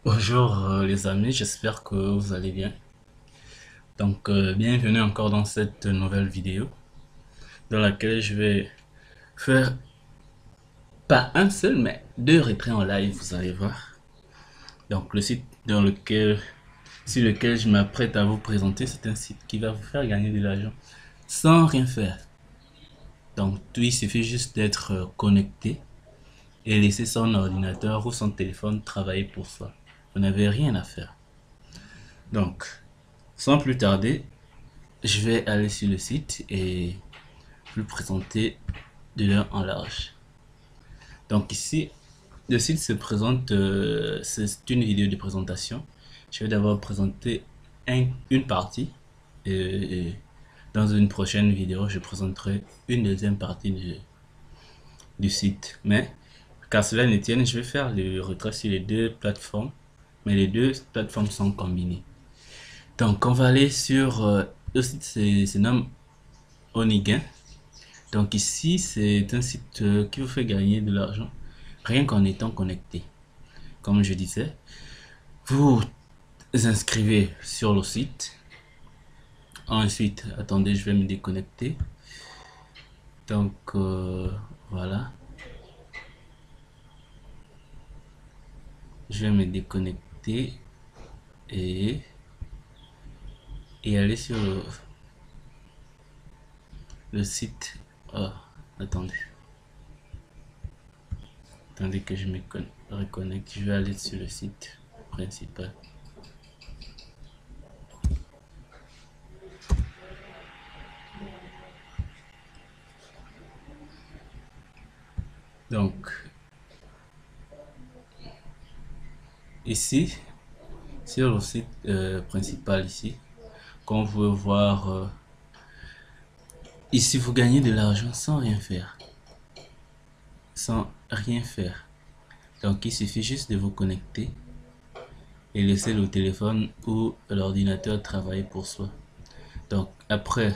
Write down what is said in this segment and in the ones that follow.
Bonjour les amis, j'espère que vous allez bien. Bienvenue encore dans cette nouvelle vidéo dans laquelle je vais faire pas un seul mais deux retraits en live, vous allez voir. Donc le site sur lequel je m'apprête à vous présenter, c'est un site qui va vous faire gagner de l'argent sans rien faire. Donc tout, il suffit juste d'être connecté et laisser son ordinateur ou son téléphone travailler pour soi. Vous n'avez rien à faire. Donc, sans plus tarder, je vais aller sur le site et vous présenter de long en large. Donc ici, le site se présente, c'est une vidéo de présentation. Je vais d'abord présenter une partie et dans une prochaine vidéo, je présenterai une deuxième partie du site. Mais car cela ne tienne, je vais faire le retrait sur les deux plateformes, mais les deux plateformes sont combinées. Donc on va aller sur le site, se nomme Onigain. Donc ici, c'est un site qui vous fait gagner de l'argent rien qu'en étant connecté. Comme je disais, vous inscrivez sur le site. Ensuite, attendez, je vais me déconnecter. Donc voilà, je vais me déconnecter et, aller sur le site. Oh, attendez. Attendez que je me reconnecte. Je vais aller sur le site principal. Donc, ici, sur le site principal ici, qu'on veut voir, ici vous gagnez de l'argent sans rien faire. Sans rien faire. Donc, il suffit juste de vous connecter et laisser le téléphone ou l'ordinateur travailler pour soi. Donc, après,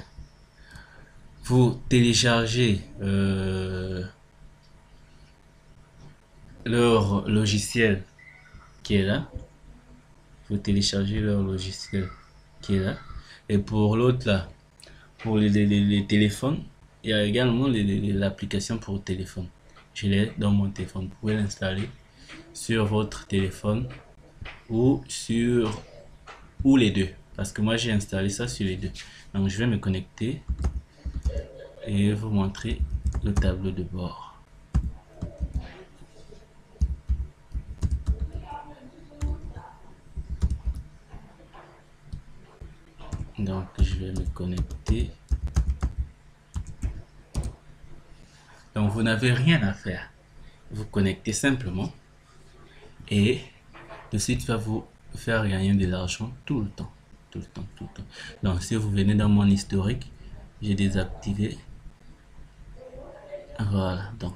vous téléchargez leur logiciel qui est là. Vous téléchargez leur logiciel qui est là. Et pour l'autre là, pour les téléphones, il y a également l'application pour téléphone. Je l'ai dans mon téléphone. Vous pouvez l'installer sur votre téléphone ou sur les deux. Parce que moi j'ai installé ça sur les deux. Donc je vais me connecter et vous montrer le tableau de bord. Donc je vais me connecter. Donc vous n'avez rien à faire. Vous connectez simplement et le site va vous faire gagner de l'argent tout le temps. Tout le temps, tout le temps. Donc si vous venez dans mon historique, j'ai désactivé. Voilà, donc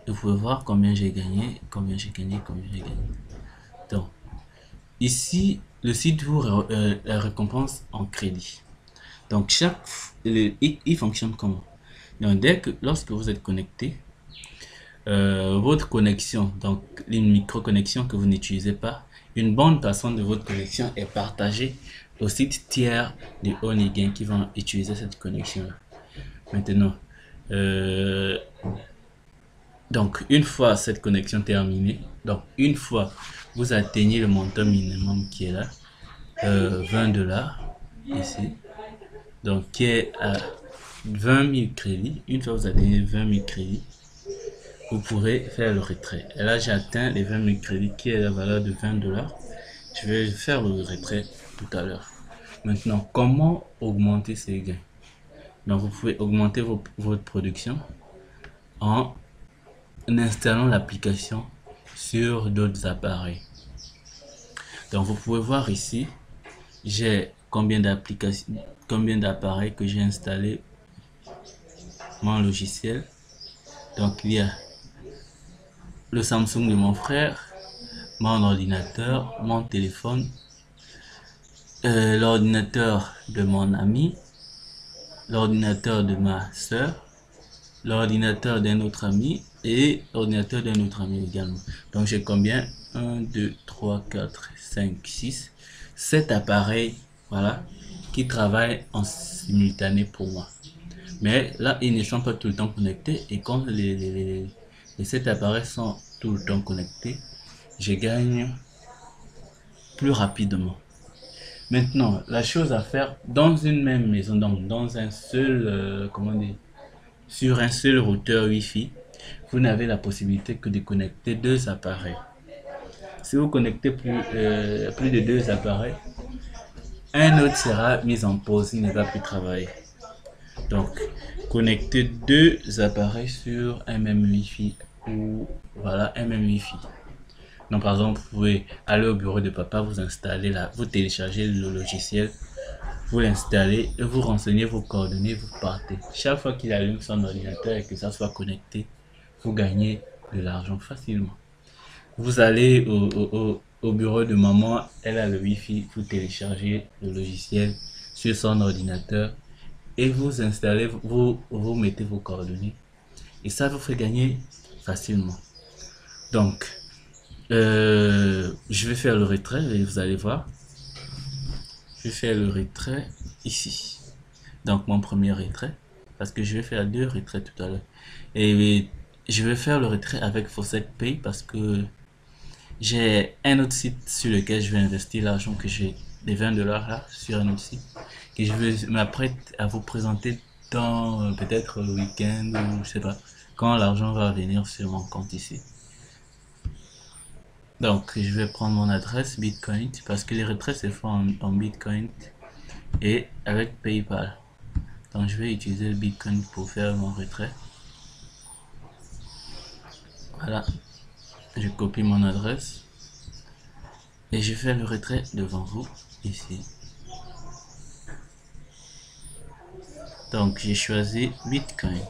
vous pouvez voir combien j'ai gagné, combien j'ai gagné, combien j'ai gagné. Donc ici, le site vous la récompense en crédit. Donc il fonctionne comment? Donc lorsque vous êtes connecté, votre connexion, donc une micro-connexion que vous n'utilisez pas, une bonne partie de votre connexion est partagée au site tiers de Onigain qui vont utiliser cette connexion-là. Maintenant, donc une fois cette connexion terminée, donc une fois vous atteignez le montant minimum qui est là, 20 dollars ici, donc qui est à 20 000 crédits. Une fois vous atteignez 20 000 crédits, vous pourrez faire le retrait. Et là, j'ai atteint les 20 000 crédits qui est la valeur de 20 dollars. Je vais faire le retrait tout à l'heure. Maintenant, comment augmenter ces gains? Donc, vous pouvez augmenter votre production en installant l'application sur d'autres appareils. Donc, vous pouvez voir ici, j'ai combien d'appareils que j'ai installé mon logiciel. Donc, il y a le Samsung de mon frère, mon ordinateur, mon téléphone, l'ordinateur de mon ami, l'ordinateur de ma soeur, l'ordinateur d'un autre ami et l'ordinateur d'un autre ami également. Donc j'ai combien? 1, 2, 3, 4, 5, 6, 7 appareils, voilà, qui travaillent en simultané pour moi. Mais là, ils ne sont pas tout le temps connectés et quand les 7 appareils sont tout le temps connectés, je gagne plus rapidement. Maintenant, la chose à faire dans une même maison, donc dans un seul, comment dire, sur un seul routeur Wi-Fi, vous n'avez la possibilité que de connecter deux appareils. Si vous connectez plus de deux appareils, un autre sera mis en pause, il ne va plus travailler. Donc, connecter deux appareils sur un même Wi-Fi ou voilà, un même Wi-Fi. Donc, par exemple, vous pouvez aller au bureau de papa, vous installez là, vous téléchargez le logiciel, vous l'installez et vous renseignez vos coordonnées, vous partez. Chaque fois qu'il allume son ordinateur et que ça soit connecté, vous gagnez de l'argent facilement. Vous allez au bureau de maman, elle a le Wi-Fi, vous téléchargez le logiciel sur son ordinateur et vous installez, vous mettez vos coordonnées et ça vous fait gagner facilement. Donc, je vais faire le retrait et vous allez voir. Je vais faire le retrait ici. Donc, mon premier retrait, parce que je vais faire deux retraits tout à l'heure. Et je vais faire le retrait avec Faucet Pay parce que j'ai un autre site sur lequel je vais investir l'argent que j'ai, des 20 $ là, sur un autre site, que je vais m'apprête à vous présenter dans peut-être le week-end ou je sais pas, quand l'argent va venir sur mon compte ici. Donc, je vais prendre mon adresse Bitcoin parce que les retraits se font en Bitcoin et avec PayPal. Donc, je vais utiliser le Bitcoin pour faire mon retrait. Voilà, je copie mon adresse et je fais le retrait devant vous ici. Donc, j'ai choisi Bitcoin.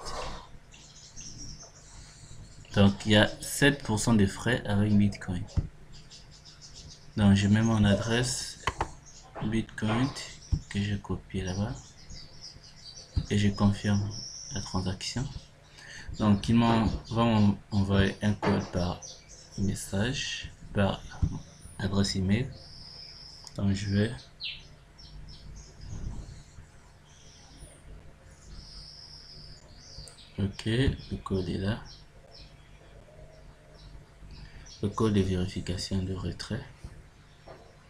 Donc, il y a 7% de frais avec Bitcoin. Donc, je mets mon adresse Bitcoin que j'ai copié là-bas et je confirme la transaction. Donc, il va m'envoyer un code par message, par adresse email. Donc, je vais OK, le code est là. Le code de vérification de retrait.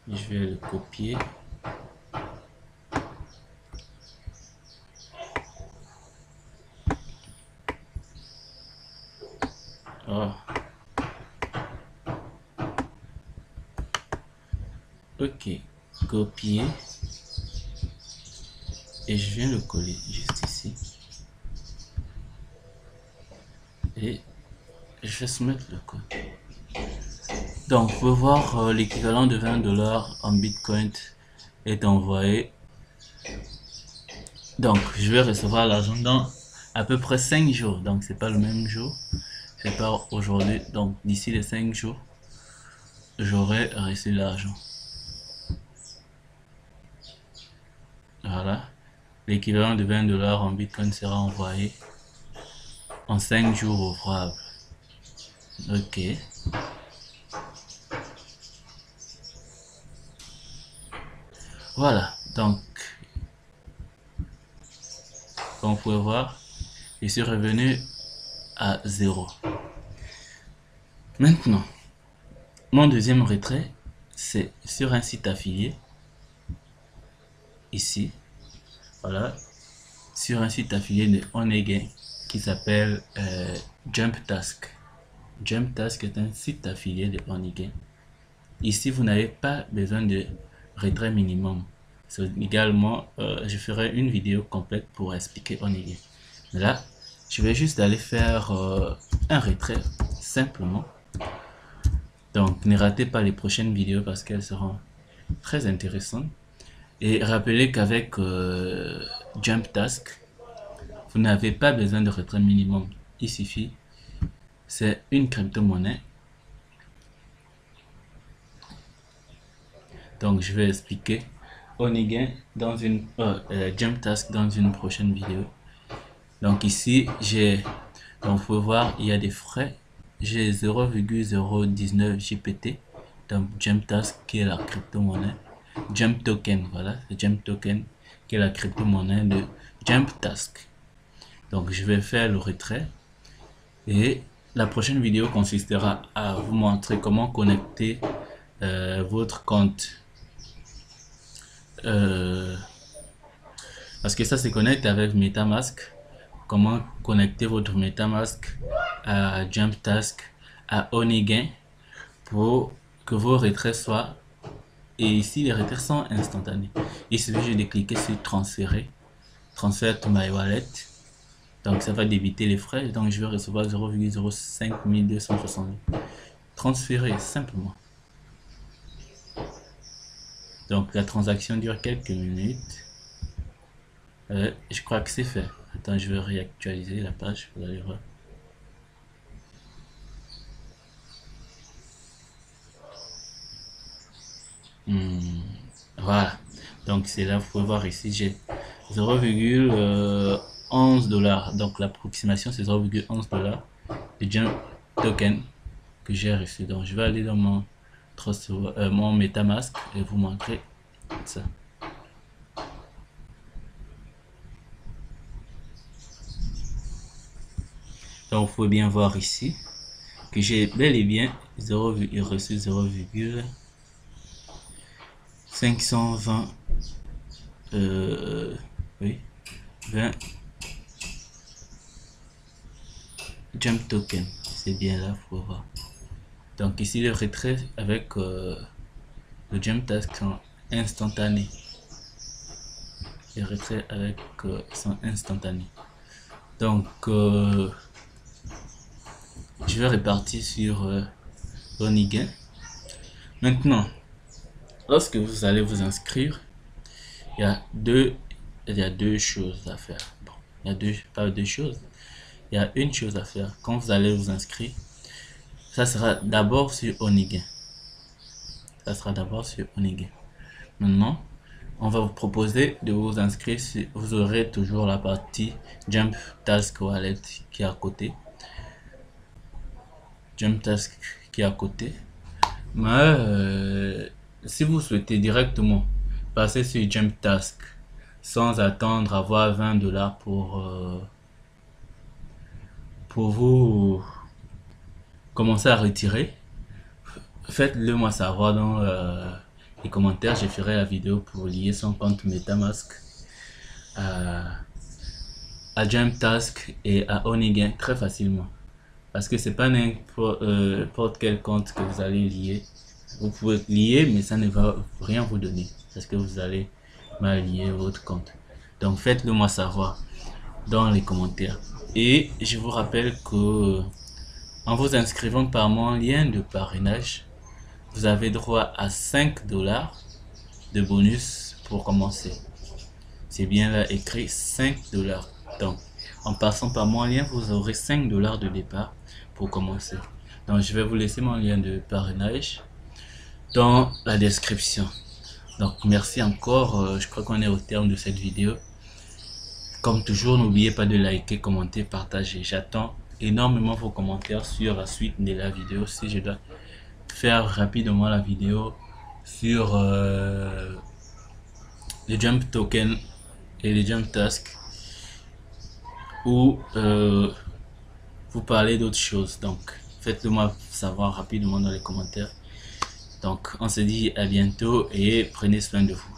Je vais le copier. Oh. OK, copier. Et je viens le coller juste ici. Et je vais soumettre le code. Donc, vous pouvez voir l'équivalent de 20 $ en Bitcoin est envoyé. Donc, je vais recevoir l'argent dans à peu près 5 jours. Donc, c'est pas le même jour. C'est pas aujourd'hui. Donc, d'ici les 5 jours, j'aurai reçu l'argent. Voilà. L'équivalent de 20 $ en Bitcoin sera envoyé en 5 jours ouvrables. OK. Voilà. Donc, comme vous pouvez voir, je suis revenu à 0. Maintenant, mon deuxième retrait, c'est sur un site affilié. Ici. Voilà. Sur un site affilié de Honeygain qui s'appelle JumpTask. JumpTask est un site affilié de Honeygain. Ici, vous n'avez pas besoin de retrait minimum. Également, je ferai une vidéo complète pour expliquer Honeygain. Là, je vais juste aller faire un retrait simplement. Donc, ne ratez pas les prochaines vidéos parce qu'elles seront très intéressantes. Et rappelez qu'avec JumpTask, vous n'avez pas besoin de retrait minimum. Il suffit, c'est une crypto-monnaie. Donc, je vais expliquer Honeygain dans une JumpTask dans une prochaine vidéo. Donc ici, donc vous pouvez voir, il y a des frais. J'ai 0,019 GPT Donc Jump Task qui est la crypto-monnaie. Jump Token, voilà, c'est Jump Token qui est la crypto-monnaie de Jump Task. Donc je vais faire le retrait et la prochaine vidéo consistera à vous montrer comment connecter votre compte. Parce que ça se connecte avec MetaMask. Comment connecter votre MetaMask à Jump Task, à Onigain pour que vos retraits soient. Et ici, les retraits sont instantanés. Il suffit juste de cliquer sur transférer, transfert to my wallet. Donc, ça va débiter les frais. Donc, je vais recevoir 0,05260. Transférer simplement. Donc, la transaction dure quelques minutes. Je crois que c'est fait. Attends, je vais réactualiser la page. Vous allez voir. Voilà. Donc, c'est là, vous pouvez voir ici, j'ai 0,11 $. Donc, l'approximation, c'est 0,11 $ de Jump Token que j'ai reçu. Donc, je vais aller dans mon MetaMask et vous montrer ça. Donc, vous pouvez bien voir ici que j'ai bel et bien reçu 0,520 oui, 20 Jump Token. C'est bien là, faut voir. Donc ici, le retrait avec le Jump Task sont instantanés. Les retraits avec sont instantanés. Donc je vais repartir sur Onigain. Maintenant, lorsque vous allez vous inscrire, il y a deux choses à faire. Bon, il y a pas deux choses. Il y a une chose à faire. Quand vous allez vous inscrire, ça sera d'abord sur Onigain. Ça sera d'abord sur Onigain. Maintenant, on va vous proposer de vous inscrire. Vous aurez toujours la partie Jump Task Wallet qui est à côté. Jump Task qui est à côté. Mais si vous souhaitez directement passer sur Jump Task sans attendre avoir 20 $ pour vous commencer à retirer, faites-le moi savoir dans les commentaires. Je ferai la vidéo pour lier son compte MetaMask à Jump Task et à Onigain très facilement. Parce que c'est pas n'importe quel compte que vous allez lier. Vous pouvez lier, mais ça ne va rien vous donner. Parce que vous allez mal lier votre compte. Donc faites-le moi savoir dans les commentaires. Et je vous rappelle que en vous inscrivant par mon lien de parrainage, vous avez droit à 5 $ de bonus pour commencer. C'est bien là écrit 5 $. Donc en passant par mon lien, vous aurez 5 $ de départ pour commencer. Donc je vais vous laisser mon lien de parrainage dans la description. Donc merci encore. Je crois qu'on est au terme de cette vidéo. Comme toujours, n'oubliez pas de liker, commenter, partager. J'attends énormément vos commentaires sur la suite de la vidéo. Si je dois faire rapidement la vidéo sur les Jump Token et les Jump Task, ou vous parler d'autres choses. Donc faites-le moi savoir rapidement dans les commentaires. Donc on se dit à bientôt et prenez soin de vous.